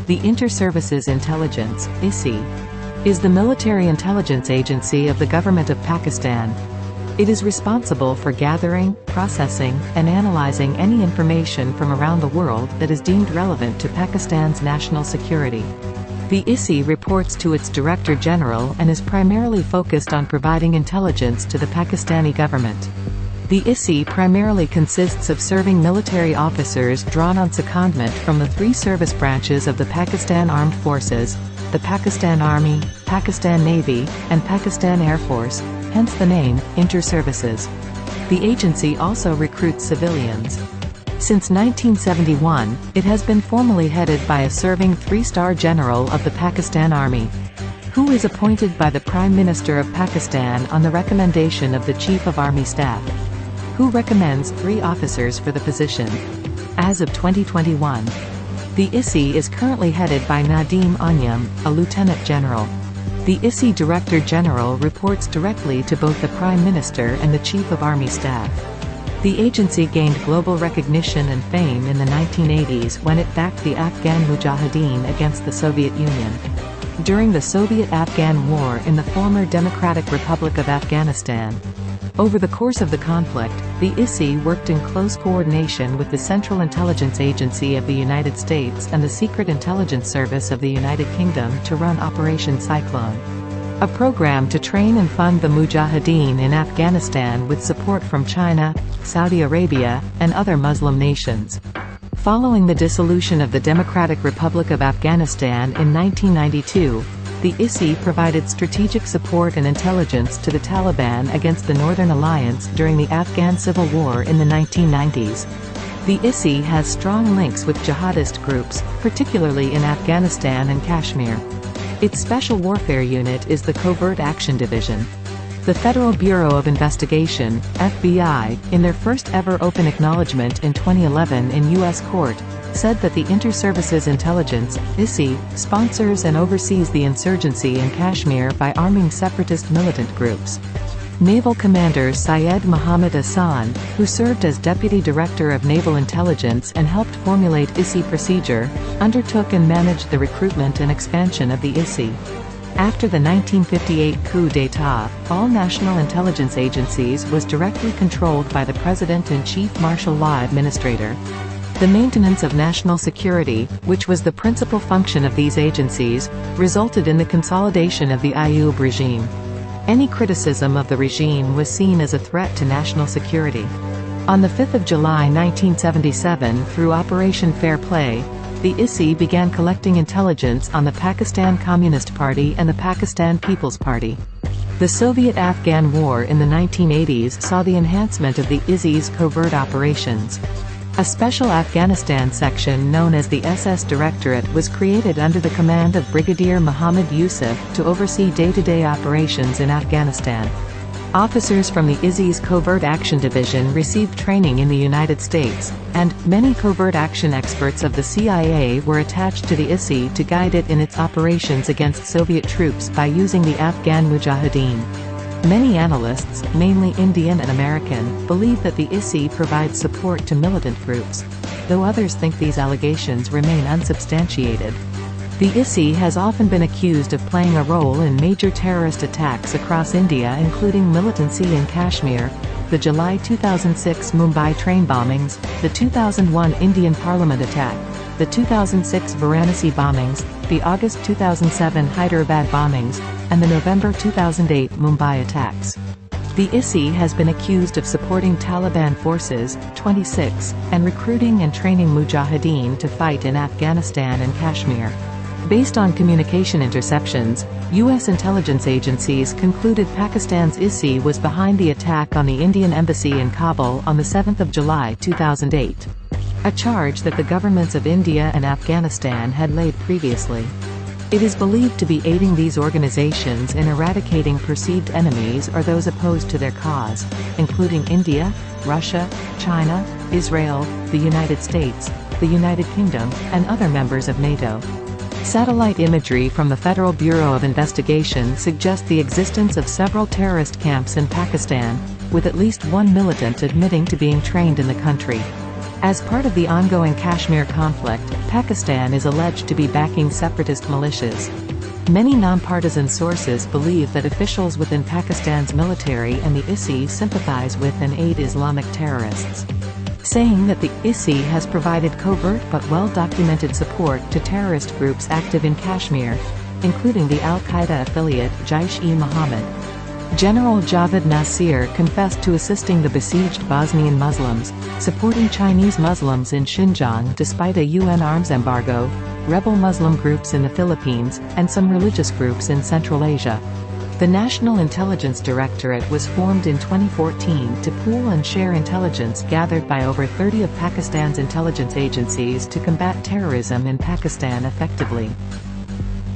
The Inter-Services Intelligence (ISI) is the military intelligence agency of the Government of Pakistan. It is responsible for gathering, processing, and analyzing any information from around the world that is deemed relevant to Pakistan's national security. The ISI reports to its Director General and is primarily focused on providing intelligence to the Pakistani government. The ISI primarily consists of serving military officers drawn on secondment from the three service branches of the Pakistan Armed Forces, the Pakistan Army, Pakistan Navy, and Pakistan Air Force, hence the name, Inter-Services. The agency also recruits civilians. Since 1971, it has been formally headed by a serving three-star general of the Pakistan Army, who is appointed by the Prime Minister of Pakistan on the recommendation of the Chief of Army Staff, who recommends 3 officers for the position. As of 2021, the ISI is currently headed by Nadeem Anyam, a Lieutenant General. The ISI Director General reports directly to both the Prime Minister and the Chief of Army Staff. The agency gained global recognition and fame in the 1980s when it backed the Afghan Mujahideen against the Soviet Union. During the Soviet-Afghan War in the former Democratic Republic of Afghanistan. Over the course of the conflict, the ISI worked in close coordination with the Central Intelligence Agency of the United States and the Secret Intelligence Service of the United Kingdom to run Operation Cyclone, a program to train and fund the Mujahideen in Afghanistan with support from China, Saudi Arabia, and other Muslim nations. Following the dissolution of the Democratic Republic of Afghanistan in 1992, the ISI provided strategic support and intelligence to the Taliban against the Northern Alliance during the Afghan Civil War in the 1990s. The ISI has strong links with jihadist groups, particularly in Afghanistan and Kashmir. Its Special Warfare Unit is the Covert Action Division. The Federal Bureau of Investigation, FBI, in their first ever open acknowledgement in 2011 in U.S. court, said that the Inter-Services Intelligence, ISI, sponsors and oversees the insurgency in Kashmir by arming separatist militant groups. Naval Commander Syed Mohammad Ahsan, who served as Deputy Director of Naval Intelligence and helped formulate ISI procedure, undertook and managed the recruitment and expansion of the ISI. After the 1958 coup d'état, all national intelligence agencies was directly controlled by the President and Chief Martial Law Administrator. The maintenance of national security, which was the principal function of these agencies, resulted in the consolidation of the Ayyub regime. Any criticism of the regime was seen as a threat to national security. On 5 July 1977 through Operation Fair Play, the ISI began collecting intelligence on the Pakistan Communist Party and the Pakistan People's Party. The Soviet-Afghan War in the 1980s saw the enhancement of the ISI's covert operations. A special Afghanistan section known as the SS Directorate was created under the command of Brigadier Muhammad Yusuf to oversee day-to-day operations in Afghanistan. Officers from the ISI's Covert Action Division received training in the United States, and many covert action experts of the CIA were attached to the ISI to guide it in its operations against Soviet troops by using the Afghan Mujahideen. Many analysts, mainly Indian and American, believe that the ISI provides support to militant groups, though others think these allegations remain unsubstantiated. The ISI has often been accused of playing a role in major terrorist attacks across India, including militancy in Kashmir, the July 2006 Mumbai train bombings, the 2001 Indian Parliament attack, the 2006 Varanasi bombings, the August 2007 Hyderabad bombings, and the November 2008 Mumbai attacks. The ISI has been accused of supporting Taliban forces, 26, and recruiting and training Mujahideen to fight in Afghanistan and Kashmir. Based on communication interceptions, U.S. intelligence agencies concluded Pakistan's ISI was behind the attack on the Indian embassy in Kabul on 7 July 2008. A charge that the governments of India and Afghanistan had laid previously. It is believed to be aiding these organizations in eradicating perceived enemies or those opposed to their cause, including India, Russia, China, Israel, the United States, the United Kingdom, and other members of NATO. Satellite imagery from the Federal Bureau of Investigation suggests the existence of several terrorist camps in Pakistan, with at least one militant admitting to being trained in the country. As part of the ongoing Kashmir conflict, Pakistan is alleged to be backing separatist militias. Many nonpartisan sources believe that officials within Pakistan's military and the ISI sympathize with and aid Islamic terrorists, saying that the ISI has provided covert but well-documented support to terrorist groups active in Kashmir, including the Al-Qaeda affiliate Jaish-e-Mohammed. General Javed Nasir confessed to assisting the besieged Bosnian Muslims, supporting Chinese Muslims in Xinjiang despite a UN arms embargo, rebel Muslim groups in the Philippines, and some religious groups in Central Asia. The National Intelligence Directorate was formed in 2014 to pool and share intelligence gathered by over 30 of Pakistan's intelligence agencies to combat terrorism in Pakistan effectively.